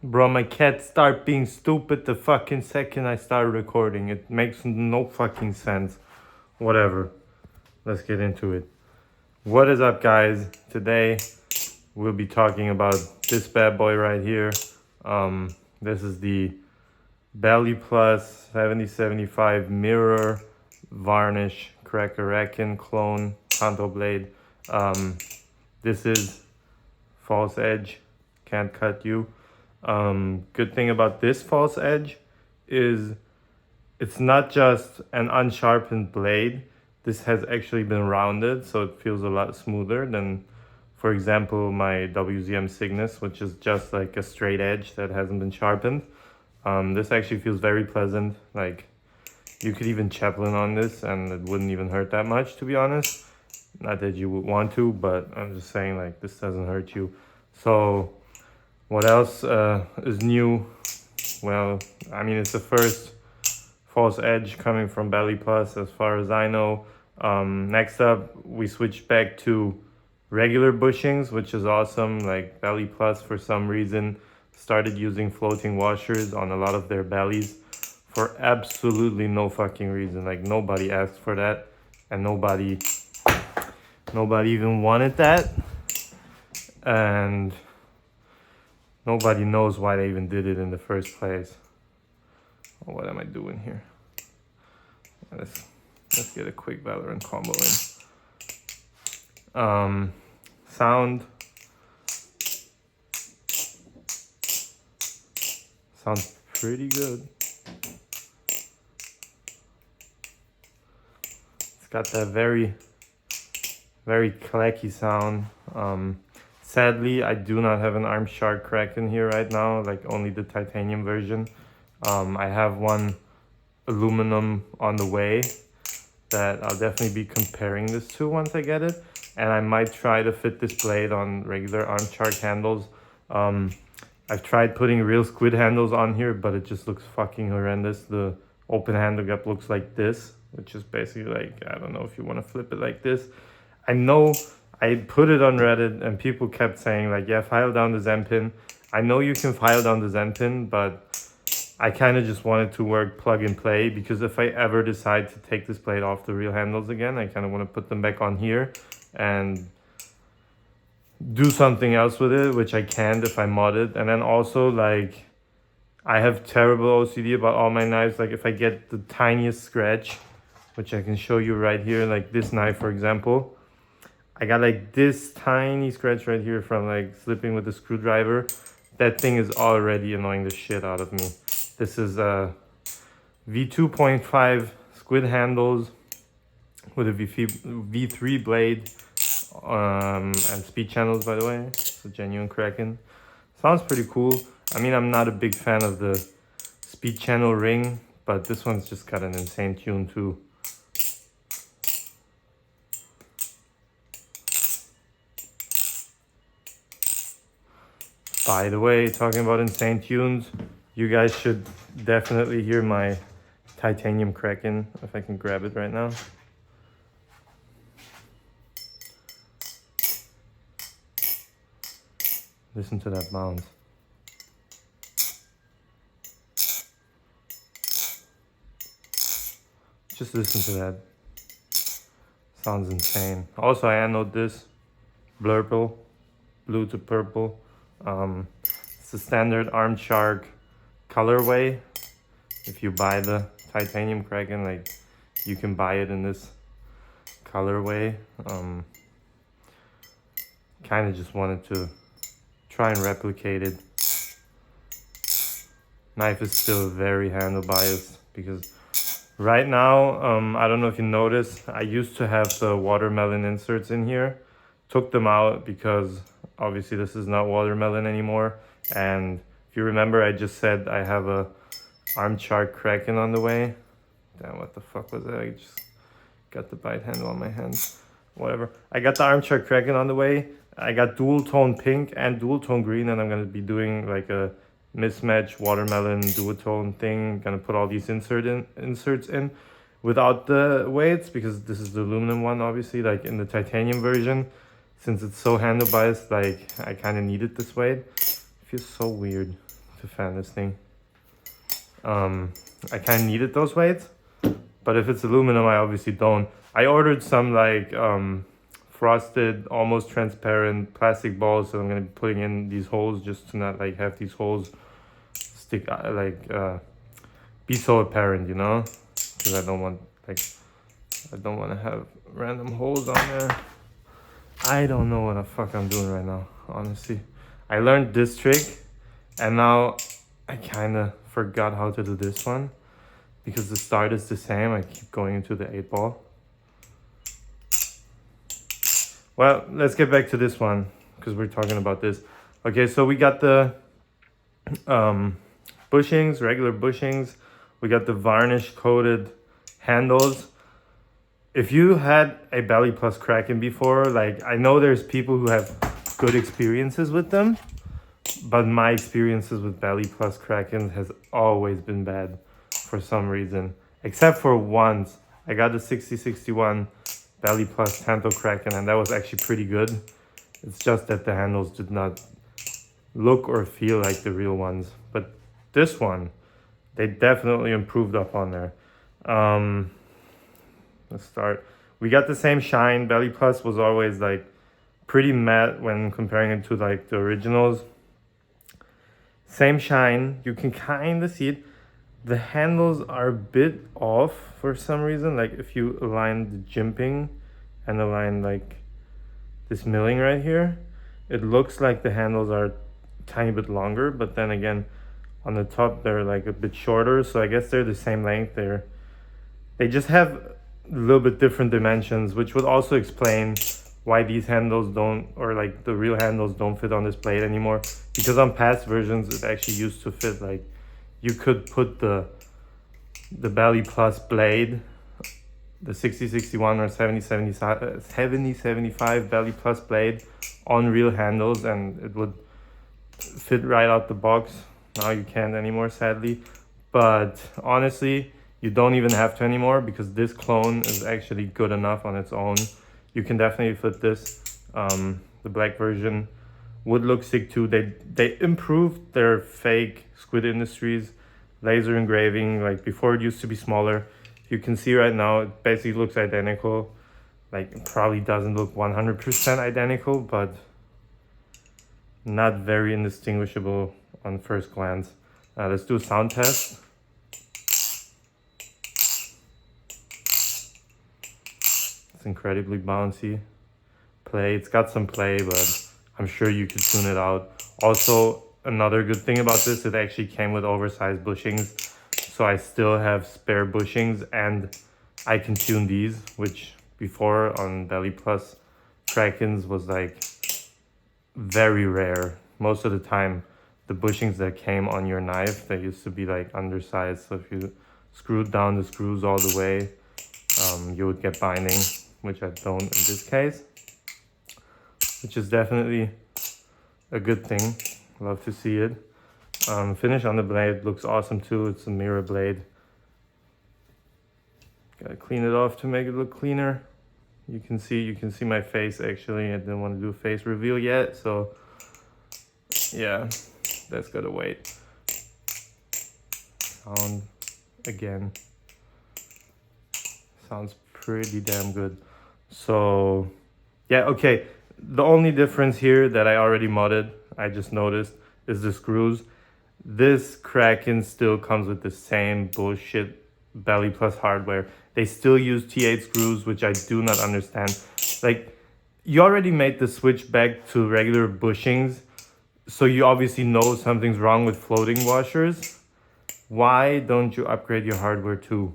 Bro, my cat start being stupid the fucking second I start recording. It makes no fucking sense. Whatever. Let's get into it. What is up, guys? Today we'll be talking about this bad boy right here. This is the Baliplus 7075 mirror varnish Kraken clone Tanto blade. This is false edge, can't cut you. Good thing about this false edge is it's not just an unsharpened blade. This has actually been rounded, so it feels a lot smoother than, for example, my WZM Cygnus, which is just like a straight edge that hasn't been sharpened. This actually feels very pleasant. Like, you could even Chaplin on this and it wouldn't even hurt that much, to be honest. Not that you would want to, but I'm just saying, like, this doesn't hurt you. So what else is new? Well, I mean, it's the first false edge coming from Baliplus as far as I know. Next up, we switched back to regular bushings, which is awesome. Like, Baliplus, for some reason, started using floating washers on a lot of their bellies for absolutely no fucking reason. Like, nobody asked for that, and nobody even wanted that, and nobody knows why they even did it in the first place. Oh, what am I doing here? Let's get a quick Valorant combo in. Sounds pretty good. It's got that very clacky sound. Sadly, I do not have an arm shark Kraken here right now, like only the titanium version. I have one aluminum on the way that I'll definitely be comparing this to once I get it. And I might try to fit this blade on regular arm shark handles. I've tried putting real squid handles on here, but it just looks fucking horrendous. The open handle gap looks like this, which is basically like, I don't know if you want to flip it like this. I know I put it on Reddit and people kept saying like, yeah, file down the Zen pin. I know you can file down the Zen pin, but I kind of just wanted to work plug and play, because if I ever decide to take this blade off the real handles again, I kind of want to put them back on here and do something else with it, which I can't if I mod it. And then also, like, I have terrible OCD about all my knives. Like, if I get the tiniest scratch, which I can show you right here, like this knife, for example, I got like this tiny scratch right here from like slipping with the screwdriver. That thing is already annoying the shit out of me. This is a V2.5 squid handles with a V3 blade, and speed channels, by the way. It's a genuine Kraken. Sounds pretty cool. I mean, I'm not a big fan of the speed channel ring, but this one's just got an insane tune too. By the way, talking about insane tunes, you guys should definitely hear my titanium Kraken, if I can grab it right now. Listen to that bounce. Just listen to that. Sounds insane. Also, I annotate this blurple, blue to purple. It's the standard Arm Shark colorway. If you buy the titanium Kraken, like, you can buy it in this colorway. Kind of just wanted to try and replicate it. Knife is still very handle biased, because right now, I don't know if you noticed, I used to have the watermelon inserts in here. Took them out because obviously this is not watermelon anymore. And if you remember, I just said I have a Arm Shark Kraken on the way. Damn, what the fuck was that? I just got the bite handle on my hands. Whatever. I got the Arm Shark Kraken on the way. I got dual tone pink and dual tone green, and I'm gonna be doing like a mismatch watermelon duotone thing. Gonna put all these inserts in without the weights, because this is the aluminum one, obviously. Like, in the titanium version, since it's so handle biased, like, I kind of need it this weight. It feels so weird to fan this thing. I kind of needed those weights, but if it's aluminum, I obviously don't. I ordered some like frosted, almost transparent plastic balls, so I'm gonna be putting in these holes just to not like have these holes stick be so apparent, you know, because I don't want to have random holes on there. I don't know what the fuck I'm doing right now, honestly. I learned this trick and now I kind of forgot how to do this one because the start is the same. I keep going into the 8-ball. Well, let's get back to this one because we're talking about this. Okay, so we got the bushings, regular bushings. We got the varnish coated handles. If you had a Baliplus Kraken before, like I know there's people who have good experiences with them, but my experiences with Baliplus Kraken has always been bad for some reason. Except for once, I got the 6061 Baliplus Tanto Kraken and that was actually pretty good. It's just that the handles did not look or feel like the real ones. But this one, they definitely improved upon there. Let's start. We got the same shine. Baliplus was always like pretty matte when comparing it to like the originals. Same shine. You can kind of see it. The handles are a bit off for some reason. Like if you align the jimping and align like this milling right here, it looks like the handles are a tiny bit longer, but then again on the top they're like a bit shorter, so I guess they're the same length. They just have a little bit different dimensions, which would also explain why these handles don't, or like the real handles don't fit on this blade anymore, because on past versions it actually used to fit. Like you could put the Baliplus blade, the 6061 or 7075 Baliplus blade on real handles and it would fit right out the box. Now you can't anymore, sadly, but honestly you don't even have to anymore because this clone is actually good enough on its own. You can definitely flip this. The black version would look sick too. They improved their fake Squid Industries laser engraving. Like before it used to be smaller. You can see right now it basically looks identical. Like it probably doesn't look 100% identical, but not very indistinguishable on first glance. Let's do a sound test. It's incredibly bouncy. Play, it's got some play, but I'm sure you could tune it out. Also, another good thing about this, it actually came with oversized bushings. So I still have spare bushings and I can tune these, which before on Baliplus Krakens was like very rare. Most of the time, the bushings that came on your knife, they used to be like undersized. So if you screwed down the screws all the way, you would get binding, which I don't in this case, which is definitely a good thing. Love to see it. Finish on the blade looks awesome too. It's a mirror blade. Gotta clean it off to make it look cleaner. You can see my face actually. I didn't want to do a face reveal yet, so yeah, that's gotta wait. Sound again. Sounds pretty damn good. So yeah, okay. The only difference here that I already modded, I just noticed, is the screws. This Kraken still comes with the same bullshit Baliplus hardware. They still use T8 screws, which I do not understand. Like, you already made the switch back to regular bushings, so you obviously know something's wrong with floating washers. Why don't you upgrade your hardware too?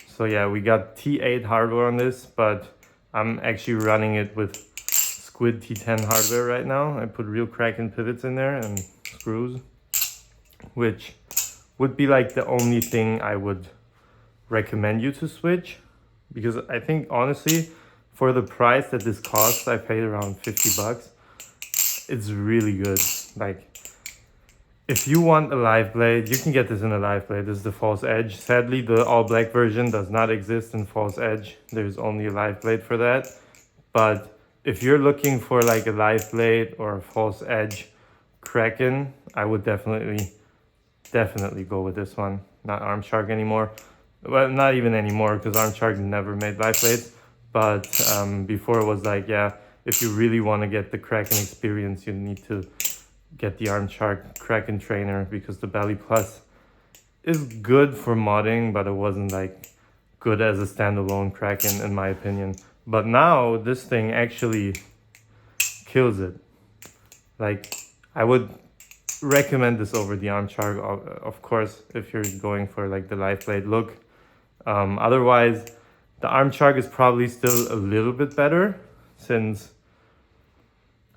So yeah, we got T8 hardware on this, but I'm actually running it with Squid T10 hardware right now. I put real Kraken pivots in there and screws, which would be like the only thing I would recommend you to switch, because I think honestly for the price that this costs, I paid around 50 bucks. It's really good. Like if you want a live blade, you can get this in a live blade. This is the false edge. Sadly, the all black version does not exist in false edge. There's only a live blade for that. But if you're looking for like a live blade or a false edge Kraken, I would definitely definitely go with this one, not Arm Shark anymore. Well, not even anymore, because Arm Shark never made biplates. But before it was like, yeah, if you really want to get the Kraken experience, you need to get the Arm Shark Kraken trainer, because the Baliplus is good for modding, but it wasn't like good as a standalone Kraken in my opinion. But now this thing actually kills it. Like, I would recommend this over the Arm Shark, of course, if you're going for like the live blade look. Otherwise, the Arm Shark is probably still a little bit better, since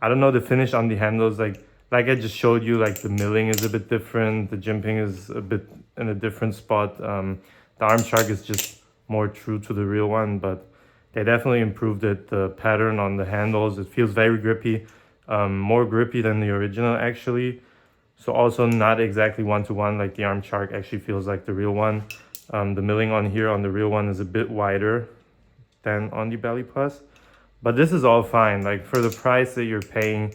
I don't know, the finish on the handles, like I just showed you, like the milling is a bit different, the jimping is a bit in a different spot. The Arm Shark is just more true to the real one, but they definitely improved it. The pattern on the handles, it feels very grippy, more grippy than the original actually. So also not exactly one-to-one, like the Arm Shark actually feels like the real one. The milling on here on the real one is a bit wider than on the Baliplus, but this is all fine. Like, for the price that you're paying,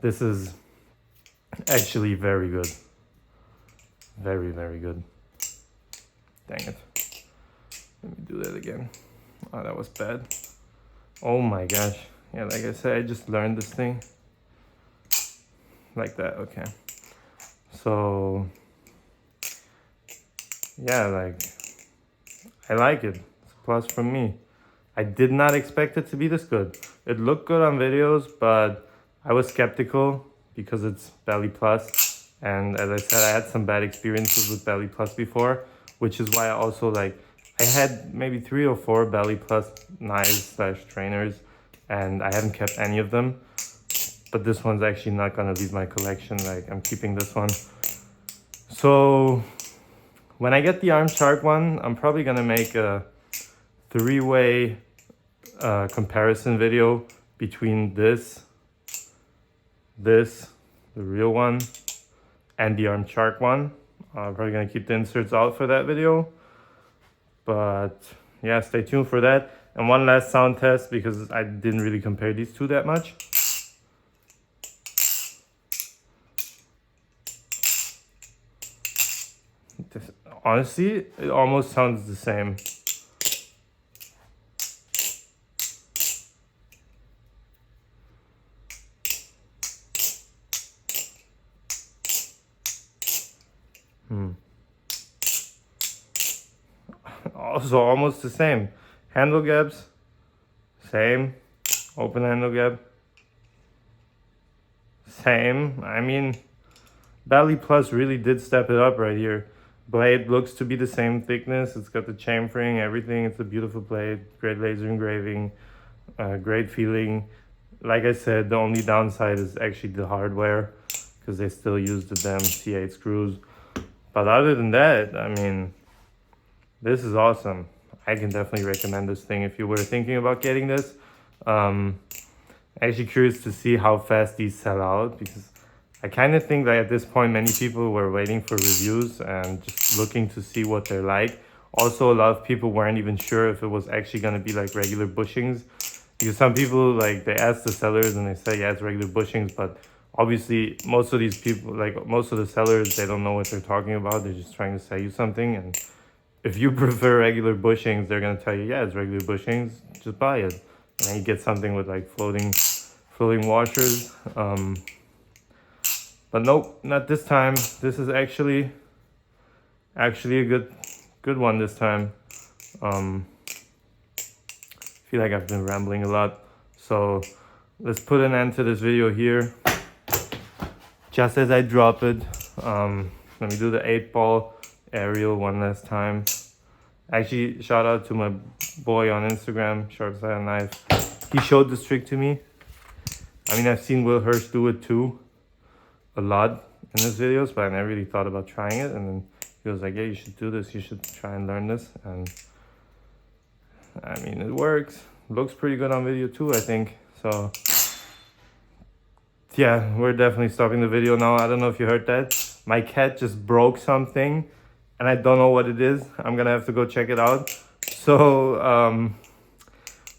this is actually very good. Very, very good. Dang it. Let me do that again. Oh, that was bad. Oh my gosh. Yeah, like I said, I just learned this thing. Like that, okay. So, yeah, like, I like it. It's a plus from me. I did not expect it to be this good. It looked good on videos, but I was skeptical because it's Baliplus. And as I said, I had some bad experiences with Baliplus before, which is why I also like, I had maybe 3 or 4 Baliplus knives / trainers, and I haven't kept any of them. But this one's actually not gonna leave my collection. Like, I'm keeping this one. So when I get the Arm Shark one, I'm probably gonna make a 3-way comparison video between this, the real one, and the Arm Shark one. I'm probably gonna keep the inserts out for that video. But yeah, stay tuned for that. And one last sound test, because I didn't really compare these two that much. Honestly, it almost sounds the same. Also almost the same. Handle gaps, same. Open handle gap, same. I mean, Baliplus really did step it up right here. Blade looks to be the same thickness. It's got the chamfering, everything. It's a beautiful blade. Great laser engraving, great feeling. Like I said, the only downside is actually the hardware, because they still use the damn C8 screws. But other than that, I mean, this is awesome. I can definitely recommend this thing if you were thinking about getting this. Actually curious to see how fast these sell out, because I kind of think that at this point many people were waiting for reviews and just looking to see what they're like. Also, a lot of people weren't even sure if it was actually going to be like regular bushings, because some people, like, they ask the sellers and they say, yeah, it's regular bushings, but obviously most of these people, like most of the sellers, they don't know what they're talking about. They're just trying to sell you something, and if you prefer regular bushings, they're going to tell you, yeah, it's regular bushings, just buy it. And then you get something with like floating washers. But nope, not this time. This is actually a good one this time. I feel like I've been rambling a lot, so let's put an end to this video here. Just as I drop it, let me do the 8-ball aerial one last time. Actually, shout out to my boy on Instagram, Sharp Side Knife. He showed this trick to me. I mean, I've seen Will Hirsch do it too, a lot in his videos, but I never really thought about trying it. And then he was like, yeah, you should do this. You should try and learn this. And I mean, it works. Looks pretty good on video too, I think. So yeah, we're definitely stopping the video now. I don't know if you heard that. My cat just broke something, and I don't know what it is. I'm gonna have to go check it out. So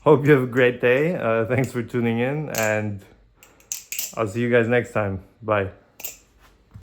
hope you have a great day. Thanks for tuning in, and I'll see you guys next time. Bye.